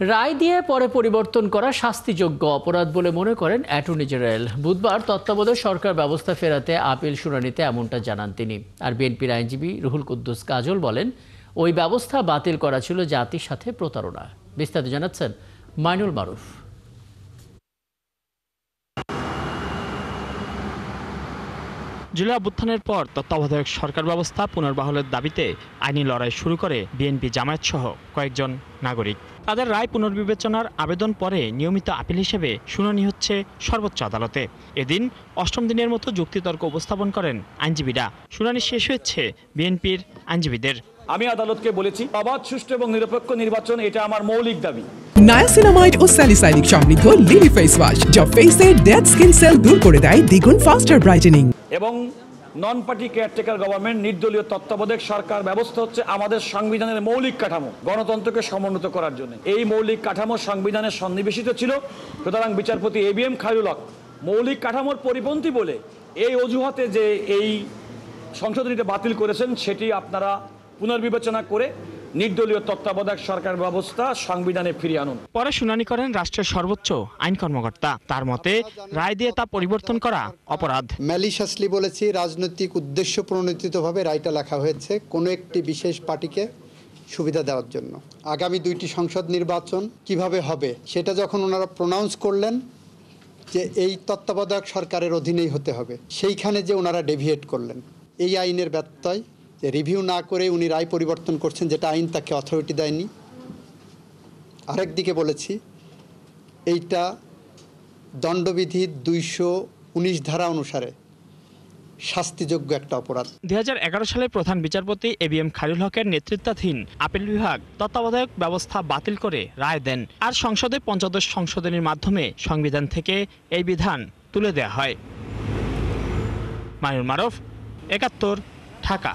রায় দিয়ে পরে পরিবর্তন করা শাস্তিযোগ্য অপরাধ বলে মনে করেন অ্যাটর্নি জেনারেল। বুধবার তত্ত্বাবধায়ক সরকার ব্যবস্থা ফেরাতে আপিল শুনানিতে এমনটা জানান তিনি। আর বিএনপির আইনজীবী রুহুল কুদ্দুস কাজল বলেন, ওই ব্যবস্থা বাতিল করা ছিল জাতির সাথে প্রতারণা। বিস্তারিত জানাচ্ছেন মাইনুল মারুফ। জুলাই অভ্যুত্থানের পর তত্ত্বাবধায়ক সরকার ব্যবস্থা পুনর্বহালের দাবিতে আইনি লড়াই শুরু করে বিএনপি, জামায়াত সহ কয়েকজন নাগরিক। তাদের রায় পুনর্বিবেচনার আবেদন পরে নিয়মিত আপিল হিসেবে শুনানি হচ্ছে সর্বোচ্চ আদালতে। এদিন অষ্টম দিনের মতো যুক্তিতর্ক উপস্থাপন করেন আইনজীবীরা। শুনানি শেষ হয়েছে বিএনপির আইনজীবীদের। আমি আদালতকে বলেছি, অবাধ, সুষ্ঠু এবং নিরপেক্ষ নির্বাচন এটা আমার মৌলিক দাবি। নায়াসিনামাইড ও স্যালিসাইলিক সমৃদ্ধ লিলি ফেস ওয়াশ যা ফেসের ডেড স্কিন সেল দূর করে দেয় দ্বিগুণ ফাস্টার ব্রাইটেনিং। এবং নন পার্টি কেয়ারটেকার গভর্নমেন্ট, নির্দলীয় তত্ত্বাবধায়ক সরকার ব্যবস্থা হচ্ছে আমাদের সংবিধানের মৌলিক কাঠামো, গণতন্ত্রকে সমুন্নত করার জন্য। এই মৌলিক কাঠামো সংবিধানে সন্নিবেশিত ছিল। সুতরাং বিচারপতি ABM খায়রুল হক মৌলিক কাঠামোর পরিপন্থী বলে এই অজুহাতে যে এই সংশোধনীটা বাতিল করেছেন, সেটি আপনারা পুনর্বিবেচনা করে নির্দলীয় তত্ত্বাবধায়ক সরকার ব্যবস্থা সংবিধানে ফিরিয়ে আনুন। পরে শুনানি করেন রাষ্ট্রের সর্বোচ্চ আইন কর্মকর্তা। তার মতে রায় দিয়ে তা পরিবর্তন করা অপরাধ। ম্যালিশাসলি বলেছি, রাজনৈতিক উদ্দেশ্য প্রণোদিতভাবে রায়টা লেখা হয়েছে কোনো একটি বিশেষ পার্টিকে সুবিধা দেওয়ার জন্য। আগামী 2টি সংসদ নির্বাচন কিভাবে হবে সেটা যখন ওনারা প্রোনাউন্স করলেন যে এই তত্ত্বাবধায়ক সরকারের অধীনেই হতে হবে, সেইখানে যে ওনারা ডেভিয়েট করলেন, এই আইনের ব্যত্যয় যে রিভিউ না করে উনি রায় পরিবর্তন করছেন, যেটা আইন তাকে অথরিটি দেয়নি। আরেকদিকে বলেছি, এইটা দণ্ডবিধির 219 ধারা অনুসারে শাস্তিযোগ্য একটা অপরাধ। 2011 সালে প্রধান বিচারপতি ABM খায়রুল হকের নেতৃত্বাধীন আপিল বিভাগ তত্ত্বাবধায়ক ব্যবস্থা বাতিল করে রায় দেন। আর সংসদে পঞ্চদশ সংশোধনীর মাধ্যমে সংবিধান থেকে এই বিধান তুলে দেওয়া হয়। মাইনুল মারুফ, 71, ঢাকা।